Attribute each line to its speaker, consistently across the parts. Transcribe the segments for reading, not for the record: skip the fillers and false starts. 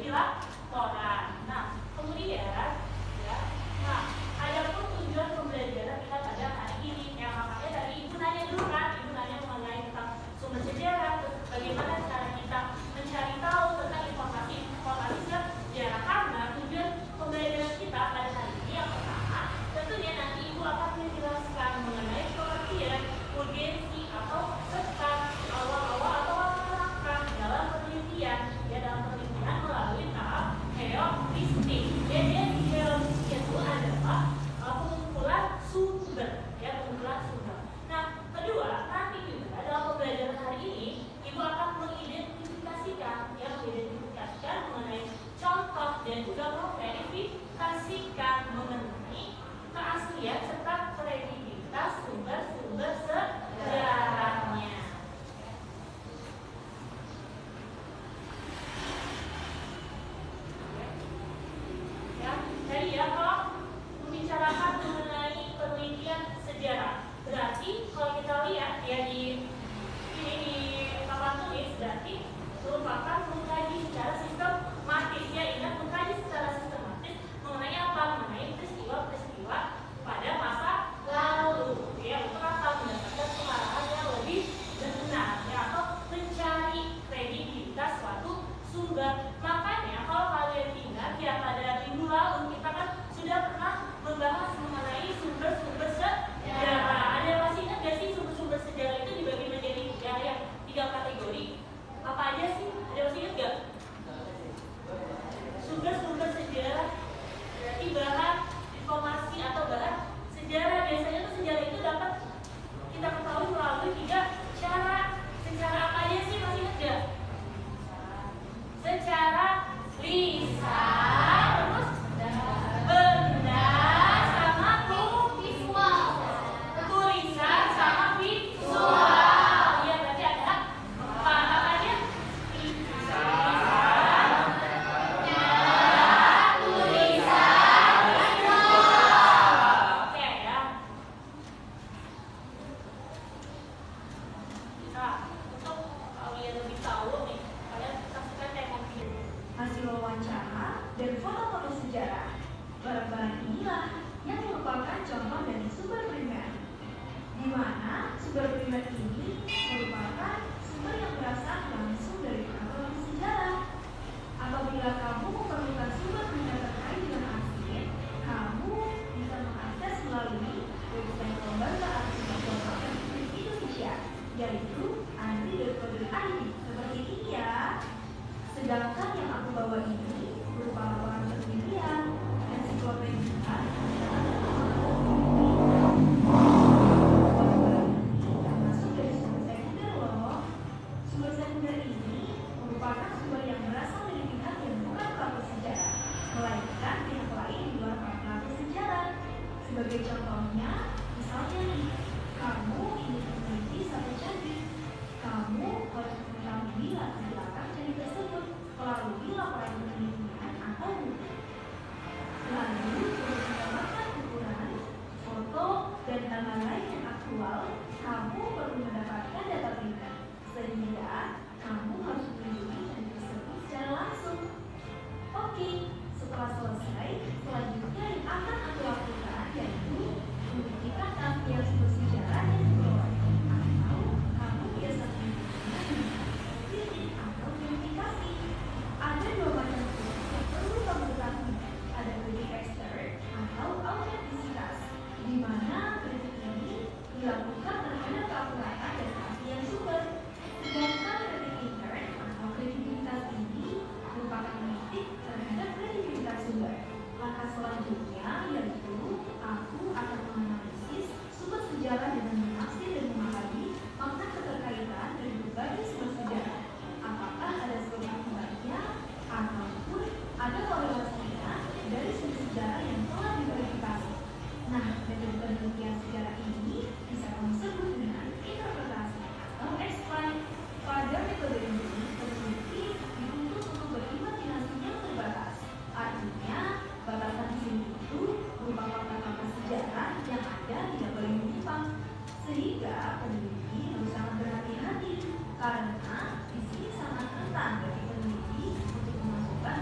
Speaker 1: di laporan. Nah, kemudian ya, nah ada pun tujuan pembelajaran kita pada hari ini. Ya, makanya tadi ibu nanya dulu kan, ibu nanya mengenai tentang sumber sejarah, bagaimana cara kita mencari tahu tentang informasi sejarah, karena tujuan pembelajaran kita pada hari ini yang pertama tentunya nanti ibu akan menjelaskan mengenai pengertian, urgensi atau serta awal-awal atau langkah dalam penelitian, ya dalam penelitian melalui tahap heuristik. Jadi heuristik itu adalah pengumpulan sumber, ya pengumpulan sumber. Nah, kedua nanti juga dalam pembelajaran hari ini ibu akan mengidentifikasikan mengenai contoh dan juga memverifikasikan mengenai keaslian serta kredibilitas sumber-sumber sejarahnya. Ya, jadi ya kalau membicarakan mengenai penelitian sejarah, berarti kalau kita lihat ya di papan tulis, berarti merupakan mengkaji secara sistematis, ya ingat mengkaji secara sistematis mengenai apa? Mengenai peristiwa-peristiwa pada masa lalu, ya untuk apa? Mendapatkan pengarahan yang lebih benar, ya atau mencari kredibilitas suatu sumber. Makanya kalau kalian ingat ya pada minggu lalu kita kan sudah pernah membahas mengenai sumber-sumber sejarah. Ada yang masih ingat gak sih sumber-sumber sejarah itu dibagi menjadi yang 3 kategori? Apa aja sih? Ada yang masih ingat gak? Sumber-sumber sejarah berarti bahan informasi atau bahan sejarah. Biasanya tuh sejarah itu dapat kita ketahui melalui 3 cara. Secara apa aja sih, masih ingat gak? Secara lisan, terus benda sama visual, tulisan sama visual. Iya berarti ada apa aja?
Speaker 2: Hasil wawancara dan foto-foto sejarah. Barang-barang inilah yang merupakan contoh dari sumber primer, di mana sumber primer ini merupakan sumber yang berasal langsung dari kronologi sejarah. Apabila kamu memerlukan sumber primer terkait dengan arsip, kamu bisa mengakses melalui website Lembaga Arsip Nasional Republik Indonesia, yaitu andri.co.id. Seperti ini ya. Sedangkan yang aku bawa ini berupa laporan penelitian, ensiklopedia, termasuk dari sumber sekunder loh. Sumber sekunder ini merupakan sumber yang berasal dari pihak yang bukan pelaku sejarah, melainkan pihak lain di luar para pelaku sejarah. Sebagai contohnya, misalnya nih, kamu ingin meneliti satu candi, kamu harus mengetahui latar belakang candi tersebut melalui laporan penelitian atau buku. Lalu, untuk mendapatkan ukuran, foto, dan hal lain yang aktual, kamu perlu mendapatkan data primer, sehingga kamu harus menunjukkan candi tersebut secara langsung. Oke, setelah selesai, selanjutnya yang akan aku lakukan yaitu membuktikan keaslian sumber sejarah yang diperoleh, atau kamu biasa menyebutnya dengan atau verifikasi. Ada 2 macam kredit yang perlu kamu ketahui. Ada kredit ekstern atau autentisitas, di mana kredit ini dilakukan terhadap keakuratan dan keaslian sumber. Sedangkan kredit intern atau kredibilitas ini merupakan kritik terhadap kredibilitas sumber. Langkah selanjutnya yaitu aku akan menganalisis sumber sejarah dengan menafsir dan memahami makna keterkaitan dari berbagai sumber sejarah. Apakah ada sebab akibatnya ataupun ada korelasinya dari sumber sejarah yang telah diverifikasi. Nah, metode penelitian sejarah ini bisa kamu sebut dengan interpretasi atau explain. Pada metode ini, peneliti dituntut untuk berimajinasi yang terbatas. Artinya, batasan di sini itu berupa fakta-fakta sejarah yang ada tidak boleh menyimpang. Sehingga peneliti harus sangat berhati-hati karena di sini sangat rentan bagi peneliti untuk memasukkan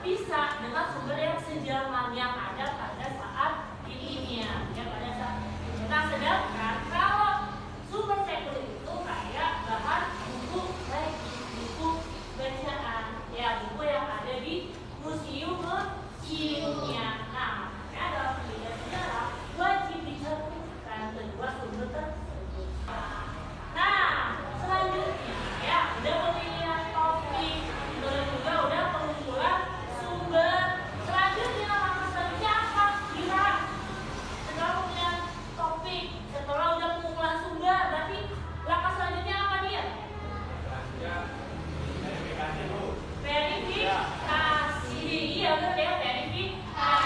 Speaker 1: bisa dengan sumber yang sejaman yang ada pada saat ini ya pada saat ini. Nah, sedangkan kalau sumber sekuler itu kayak bahan buku bacaan ya, buku yang ada di museumnya. Nah, makanya dalam pendidikan sejarah wajib dicatatkan kedua sumber tersebut. Nah, selanjutnya ya udah pemilihan topik, terus juga udah pengumpulan sumber. Selanjutnya langkah selanjutnya apa? Kira setelah pemilihan topik, setelah udah pengumpulan sumber, berarti langkah selanjutnya apa dia? Verifikasi. Iya betul ya, verifikasi.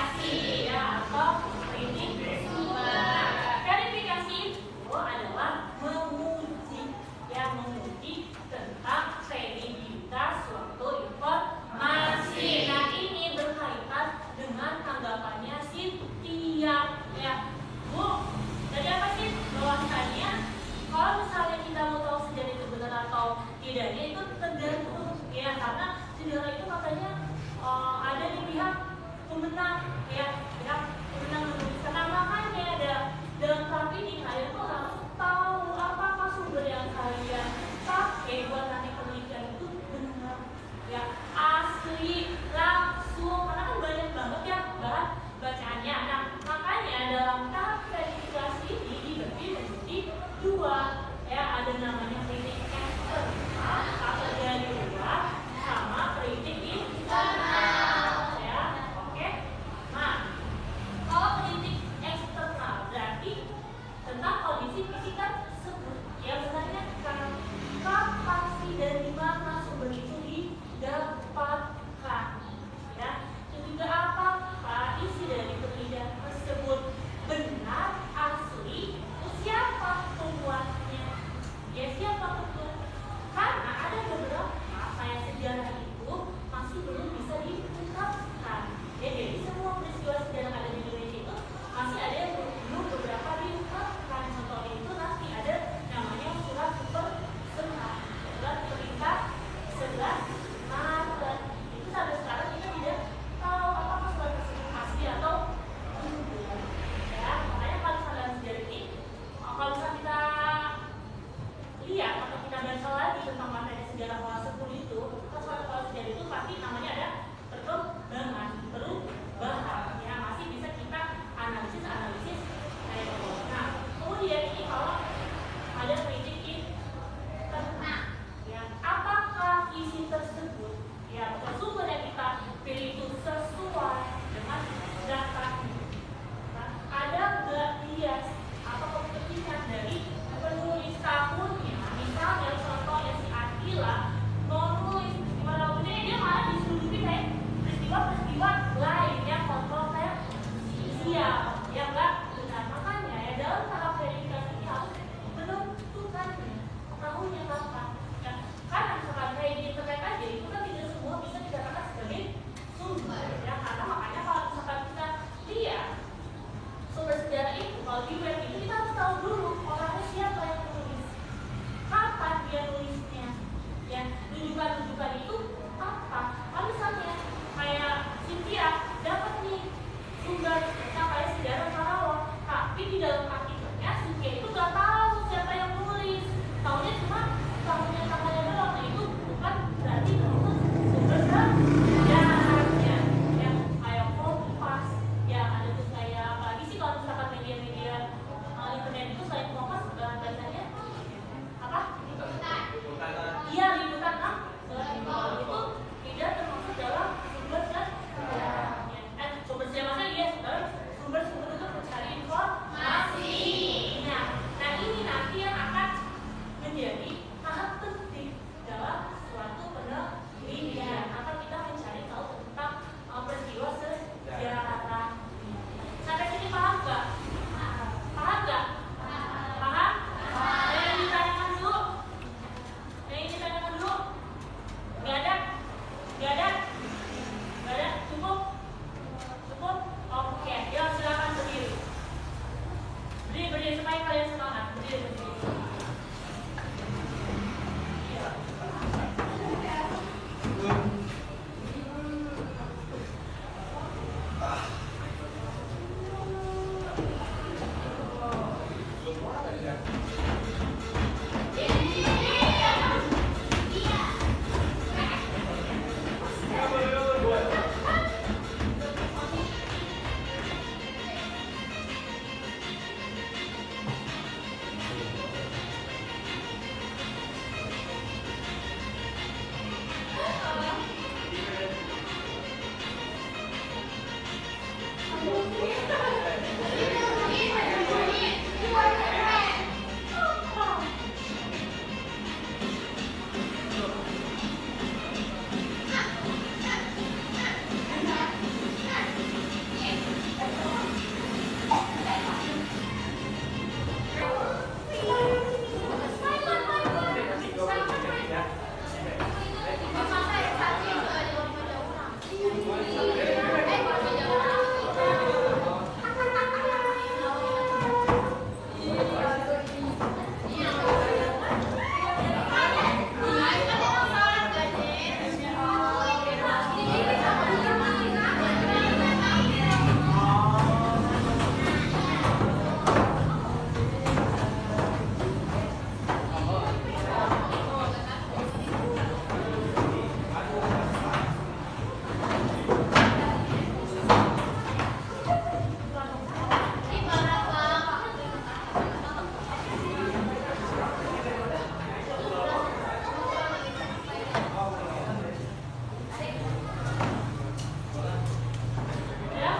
Speaker 1: Ya.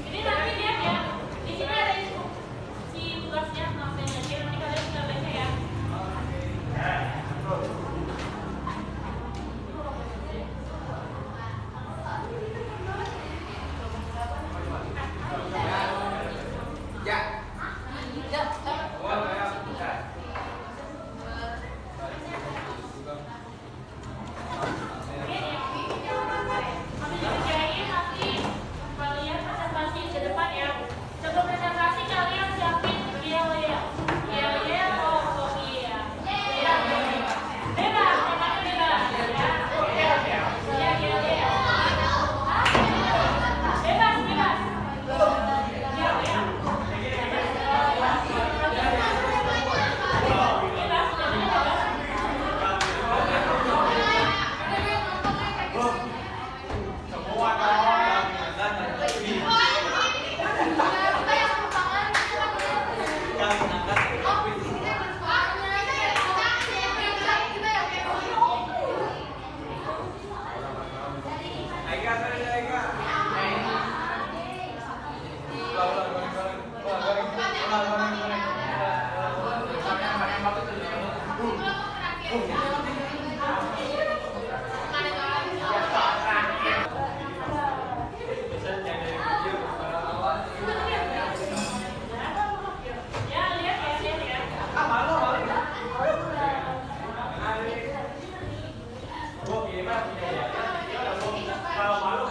Speaker 1: Ini nanti lihat ya. Di sini ada instruksi tugasnya, maafin aja. Nanti kalian tinggal baca ya. Ambil dikerjain nanti kalian presentasi ke depan ya. Sebelum presentasi kalian siapin yel-yel. Yel-yel, oh iya. Bebas, temanya bebas. Ya, yel-yel. Bebas, bebas. Yel-yel. Bebas, temanya bebas. Ya, lihat ya.
Speaker 3: Kalau malu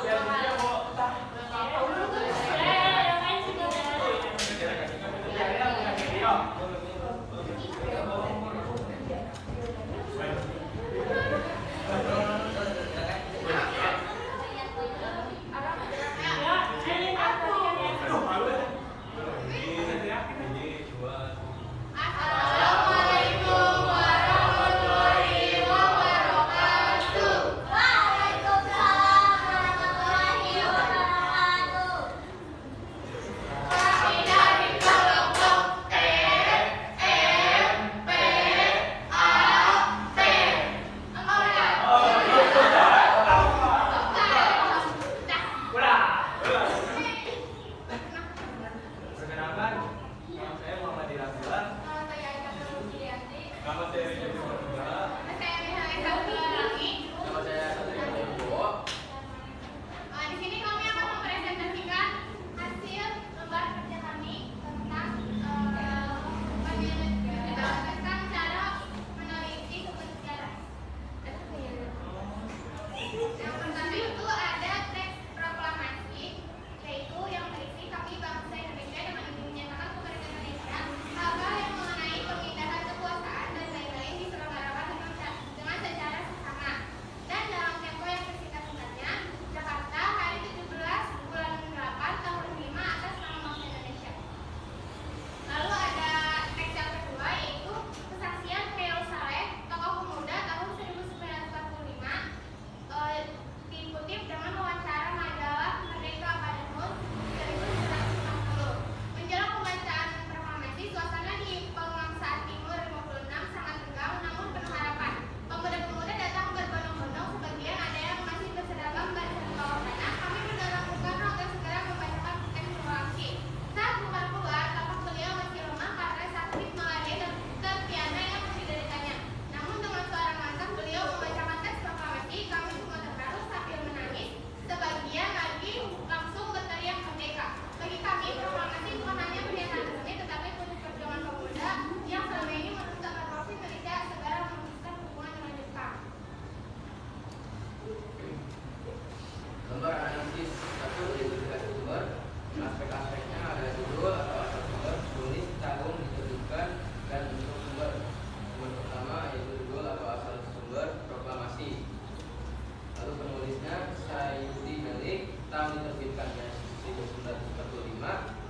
Speaker 3: Kapan diterbitkannya 1945?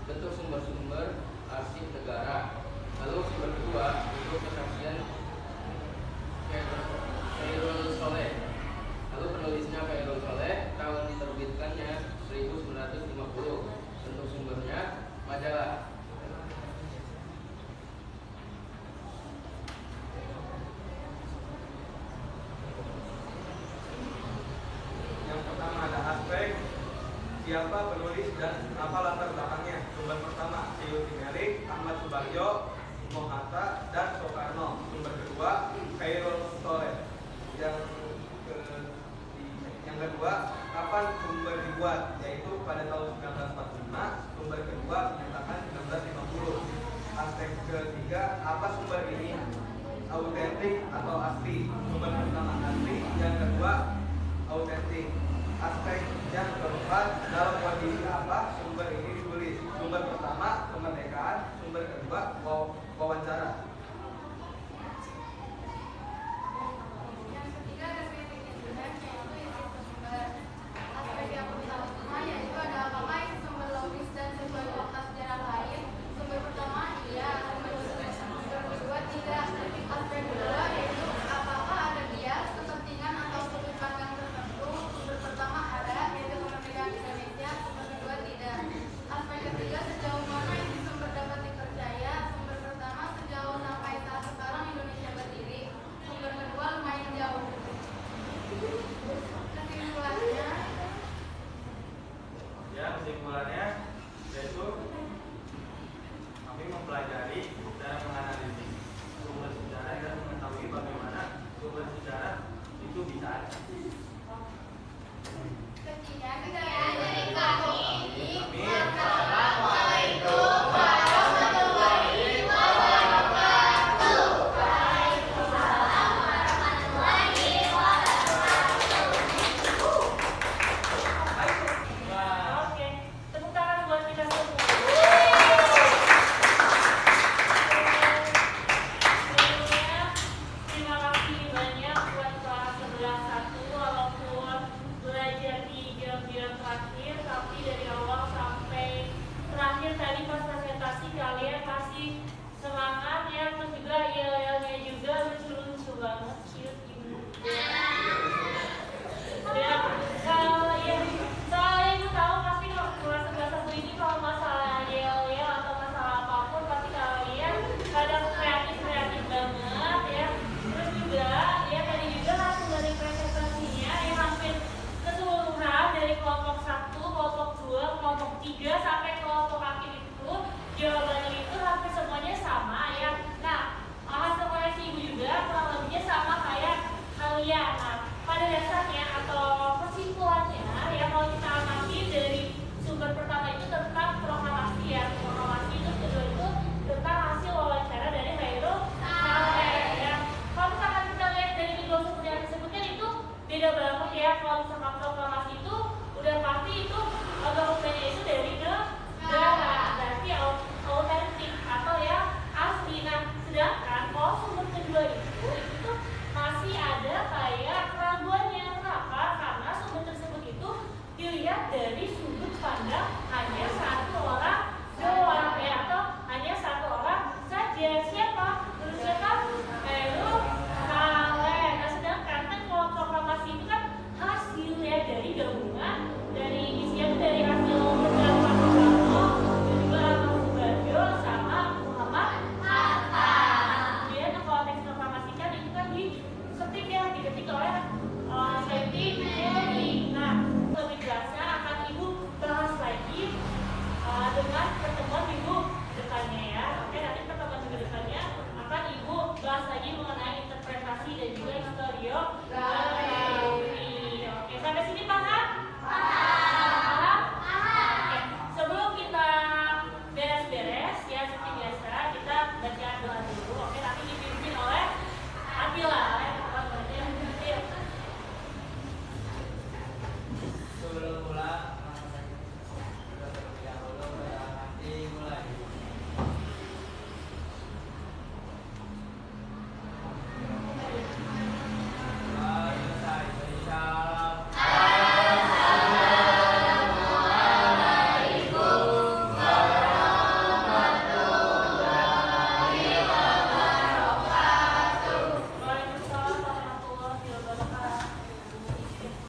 Speaker 3: Bentuk sumber-sumber arsip negara. Lalu sumber kedua untuk kesaksian Khairul Soleh. Lalu penulisnya Khairul Soleh. Tahun diterbitkannya 1950. Bentuk sumbernya majalah.
Speaker 4: Yang pertama ada aspek siapa penulis dan apa latar belakangnya. Sumber pertama Syuuti Melik, Ahmad Subarjo, Soekarno Hatta, dan Soekarno. Sumber kedua Khairul Soleh. Yang kedua, kapan sumber dibuat? Yaitu pada tahun 1945. Sumber kedua menyatakan 1950. Aspek ketiga, apa sumber ini autentik atau asli? Sumber pertama asli, yang kedua autentik. Aspek yang keempat, dalam kondisi apa sumber ini ditulis? Sumber pertama kemerdekaan, sumber kedua wawancara.
Speaker 5: Yang ketiga ada kritik internet, yaitu isi sumber. Aspek yang pertama yaitu ada apakah isi sumber logis dan sesuai fakta sejarah lain. Sumber pertama iya, sumber kedua tidak. Aspek kedua yaitu apakah ada bias, kepentingan atau sudut pandang tertentu. Sumber pertama ada, yaitu kemerdekaan Indonesia. Sumber kedua tidak. Aspek ketiga sejauh mana isi sumber dapat dipercaya. Sumber pertama sejauh sampai saat sekarang Indonesia berdiri. Sumber kedua lumayan jauh. Kesimpulannya,
Speaker 4: Ya, kesimpulannya yaitu kami mempelajari cara menganalisis sumber sejarah dan mengetahui bagaimana sumber sejarah itu bisa ada.
Speaker 5: sekian dari kami.
Speaker 4: Kami
Speaker 5: Assalamualaikum warahmatullahi wabarakatuh. Waalaikumsalam warahmatullahi
Speaker 1: Oke, tepuk tangan buat kita semua. Terima kasih banyak buat kelas 11-1 walaupun belajar di jam-jam terakhir, tapi dari awal sampai terakhir tadi pas presentasi kalian masih semangat ya, terus juga yel-yelnya juga lucu-lucu banget, cute ibu. Dan soalnya ibu tahu pasti kalau kelas 11 ini kalau masalah yel-yel atau masalah apapun pasti kalian kadang kreatif banget ya. Terus juga ya tadi juga langsung dari presentasinya ya hampir keseluruhan dari kelompok 1, kelompok 2, kelompok 3 sampai kelompok akhir itu jawabannya itu hampir semuanya sama ya. Nah, hasil koreksi ibu juga kurang lebihnya sama kayak kalian. Nah, pada dasarnya atau kesimpulannya ya kalau kita amati dari sumber pertama itu tentang proklamasi ya, proklamasi itu kedua itu tentang hasil wawancara dari Khairul Soleh ya. Kalau misalkan kita lihat dari kedua sumber yang disebutkan itu beda banget ya. Kalau misalkan proklamasi itu udah pasti itu dokumennya itu dari negara, berarti autentik atau ya asli. Nah, sedangkan kalau sumber kedua itu tuh masih ada kayak keraguannya. Kenapa? Karena sumber tersebut itu dilihat dari